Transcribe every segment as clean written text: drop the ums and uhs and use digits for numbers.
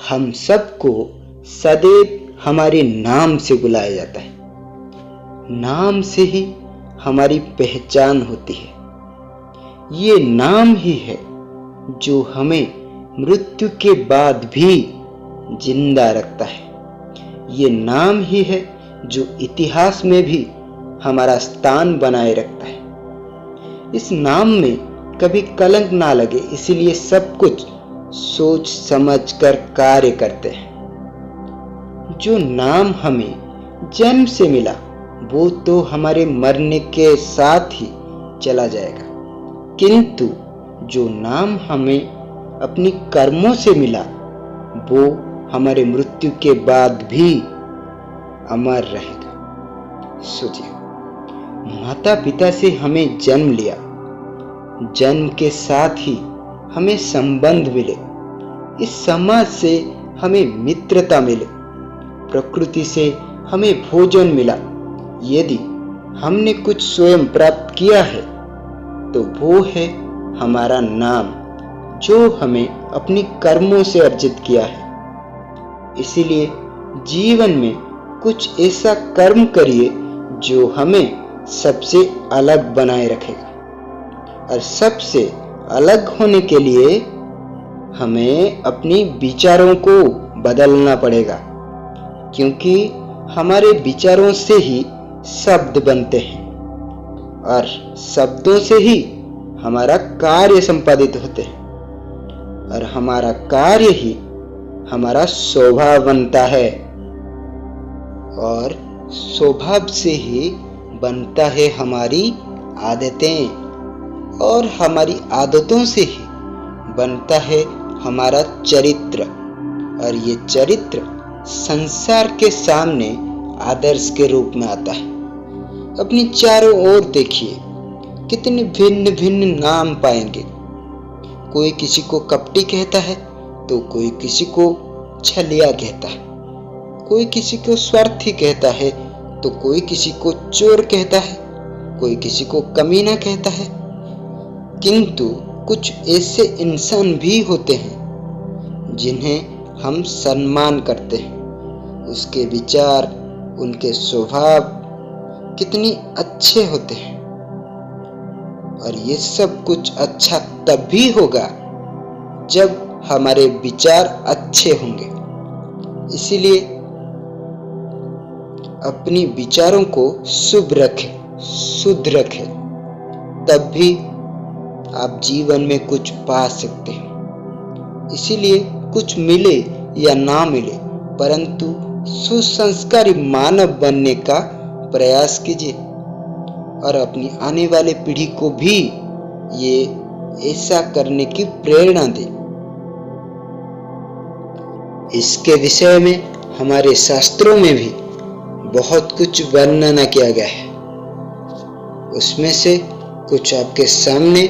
हम सबको सदैव हमारे नाम से बुलाया जाता है। नाम से ही हमारी पहचान होती है। ये नाम ही है जो हमें मृत्यु के बाद भी जिंदा रखता है। ये नाम ही है जो इतिहास में भी हमारा स्थान बनाए रखता है। इस नाम में कभी कलंक ना लगे, इसलिए सब कुछ सोच समझ कर कार्य करते हैं। जो नाम हमें जन्म से मिला वो तो हमारे मरने के साथ ही चला जाएगा, किंतु जो नाम हमें अपनी कर्मों से मिला वो हमारे मृत्यु के बाद भी अमर रहेगा। सोचिए, माता पिता से हमें जन्म लिया, जन्म के साथ ही हमें संबंध मिले, इस समाज से हमें मित्रता मिले, प्रकृति से हमें भोजन मिला। यदि हमने कुछ स्वयं प्राप्त किया है तो वो है हमारा नाम, जो हमें अपनी कर्मों से अर्जित किया है। इसीलिए जीवन में कुछ ऐसा कर्म करिए जो हमें सबसे अलग बनाए रखेगा, और सबसे अलग होने के लिए हमें अपनी विचारों को बदलना पड़ेगा, क्योंकि हमारे विचारों से ही शब्द बनते हैं और शब्दों से ही हमारा कार्य संपादित होते हैं, और हमारा कार्य ही हमारा स्वभाव बनता है, और स्वभाव से ही बनता है हमारी आदतें, और हमारी आदतों से ही बनता है हमारा चरित्र, और ये चरित्र संसार के सामने आदर्श के रूप में आता है। अपनी चारों ओर देखिए, कितने भिन्न भिन्न नाम पाएंगे। कोई किसी को कपटी कहता है तो कोई किसी को छलिया कहता है, कोई किसी को स्वार्थी कहता है तो कोई किसी को चोर कहता है, कोई किसी को कमीना कहता है। किंतु कुछ ऐसे इंसान भी होते हैं जिन्हें हम सम्मान करते हैं। उसके विचार, उनके स्वभाव कितनी अच्छे होते हैं, और ये सब कुछ अच्छा तब भी होगा जब हमारे विचार अच्छे होंगे। इसीलिए अपनी विचारों को शुभ रखें, शुद्ध रखें, तब भी आप जीवन में कुछ पा सकते हैं। इसीलिए कुछ मिले या ना मिले, परंतु सुसंस्कारी मानव बनने का प्रयास कीजिए, और अपनी आने वाले पीढ़ी को भी ये ऐसा करने की प्रेरणा दें। इसके विषय में हमारे शास्त्रों में भी बहुत कुछ वर्णना किया गया है। उसमें से कुछ आपके सामने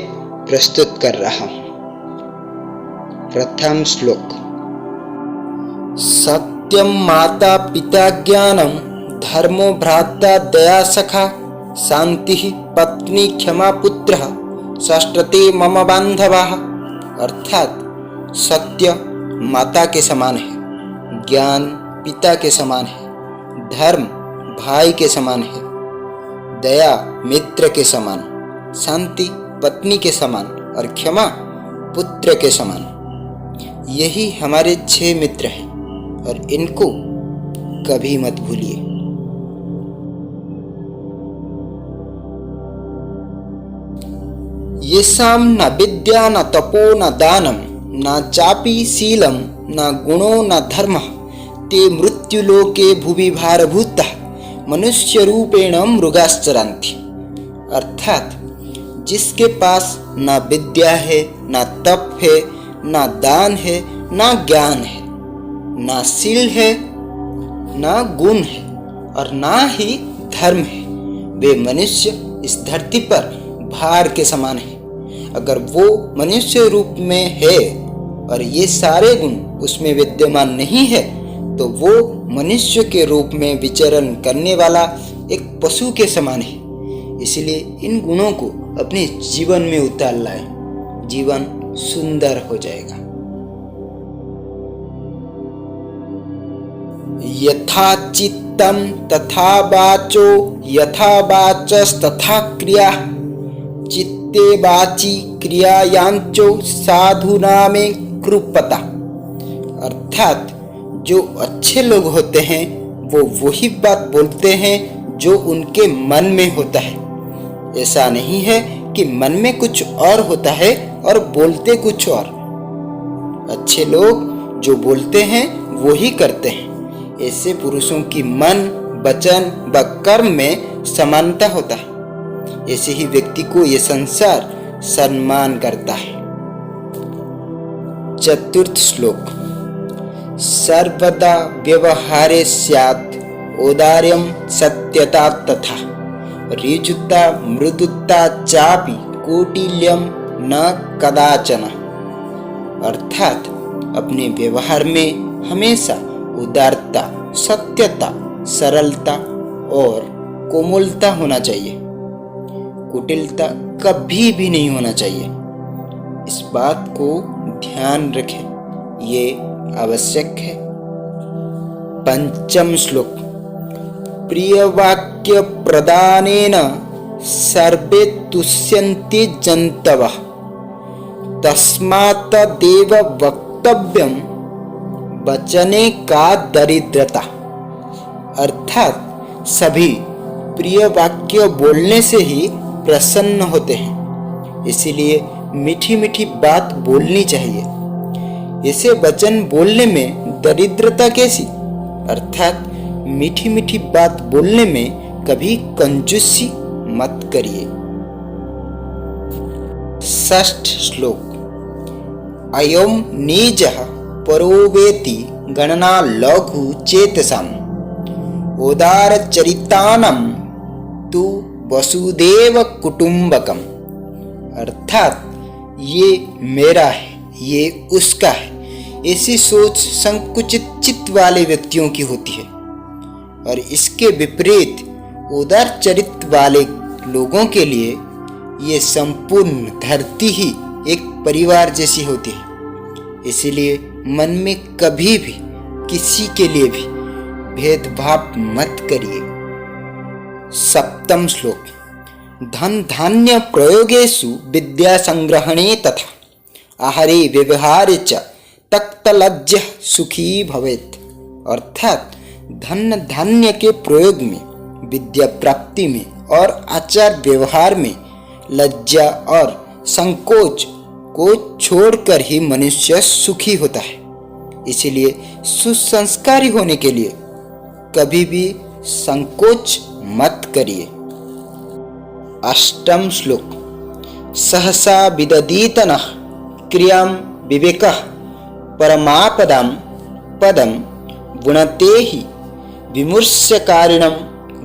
प्रस्तुत कर रहा हूं। प्रथम श्लोक। सत्यम माता पिता ज्ञानम, धर्मो भ्राता दया सखा, शांति पत्नी क्षमा पुत्र, षष्ठते मम बांधवाः। अर्थात सत्य माता के समान है, ज्ञान पिता के समान है, धर्म भाई के समान है, दया मित्र के समान, शांति पत्नी के समान और क्षमा पुत्र के समान। यही हमारे 6 मित्र हैं, और इनको कभी मत भूलिए। येषां न विद्या न तपो न दानं न चापि शीलं न गुणो न धर्मः, ते मृत्युलोके भुवि भारभूताः मनुष्य रूपेण मृगाश्चरन्ति। अर्थात जिसके पास न विद्या है, न तप है, न दान है, न ज्ञान है, न शील है, न गुण है, और न ही धर्म है, वे मनुष्य इस धरती पर भार के समान है। अगर वो मनुष्य रूप में है और ये सारे गुण उसमें विद्यमान नहीं है, तो वो मनुष्य के रूप में विचरण करने वाला एक पशु के समान है। इसलिए इन गुणों को अपने जीवन में उतार लाएं, जीवन सुंदर हो जाएगा। यथा चित्तम तथा वाचो यथा वाचस्तथा क्रिया चित्ते वाची क्रियायांचो साधुनामे कृपता। अर्थात जो अच्छे लोग होते हैं वो वही बात बोलते हैं जो उनके मन में होता है। ऐसा नहीं है कि मन में कुछ और होता है और बोलते कुछ और। अच्छे लोग जो बोलते हैं वो ही करते हैं। ऐसे पुरुषों की मन, वचन व कर्म में समानता होता है। ऐसे ही व्यक्ति को यह संसार सम्मान करता है। चतुर्थ श्लोक। सर्वदा व्यवहारे स्यात् औदार्यं सत्यता तथा ऋजुता मृदुता चापि कौटिल्यं न कदाचन। अर्थात अपने व्यवहार में हमेशा उदारता, सत्यता, सरलता और कोमलता होना चाहिए। कुटिलता कभी भी नहीं होना चाहिए। इस बात को ध्यान रखें, ये आवश्यक है। पंचम श्लोक। प्रिय वाक्य प्रदानेन सर्वे तुष्यन्ति जन्तवः तस्मात् देव वक्तव्यम वचने का दरिद्रता। अर्थात सभी प्रिय वाक्य बोलने से ही प्रसन्न होते हैं, इसलिए मीठी मीठी बात बोलनी चाहिए। ऐसे वचन बोलने में दरिद्रता कैसी? अर्थात मीठी मीठी बात बोलने में कभी कंजूसी मत करिए। षष्ठ श्लोक। अयम नीजः परोवेति गणना लघु चेतसाम् उदारचरितानां तु वसुदेव कुटुंबकम। अर्थात ये मेरा है, ये उसका है, ऐसी सोच संकुचित चित्त वाले व्यक्तियों की होती है। और इसके विपरीत उदार चरित्र वाले लोगों के लिए ये संपूर्ण धरती ही एक परिवार जैसी होती है। इसीलिए मन में कभी भी किसी के लिए भी भेदभाव मत करिए। सप्तम श्लोक। धन धान्य प्रयोगेषु विद्या संग्रहणे तथा आहारे व्यवहारे च तक्तलज्जः सुखी भवेत्। अर्थात धन धान्य के प्रयोग में, विद्या प्राप्ति में और आचार व्यवहार में लज्जा और संकोच को छोड़कर ही मनुष्य सुखी होता है। इसीलिए सुसंस्कारी होने के लिए कभी भी संकोच मत करिए। अष्टम श्लोक। सहसा विदधीतनः क्रियां विवेकः परमापदं पदं गुणते ही विमूर्ष्यकारिणं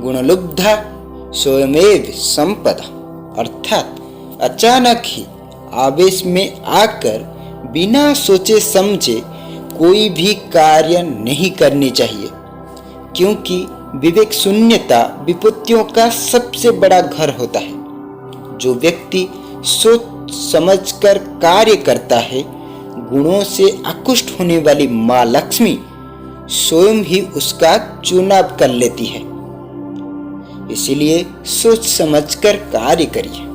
गुणलुब्धा स्वयमेव संपदा। अर्थात अचानक ही आवेश में आकर बिना सोचे समझे कोई भी कार्य नहीं करनी चाहिए, क्योंकि विवेक शून्यता विपत्तियों का सबसे बड़ा घर होता है। जो व्यक्ति सोच समझकर कार्य करता है, गुणों से आकृष्ट होने वाली माँ लक्ष्मी स्वयं ही उसका चुनाव कर लेती है। इसलिए सोच समझकर कार्य करिए।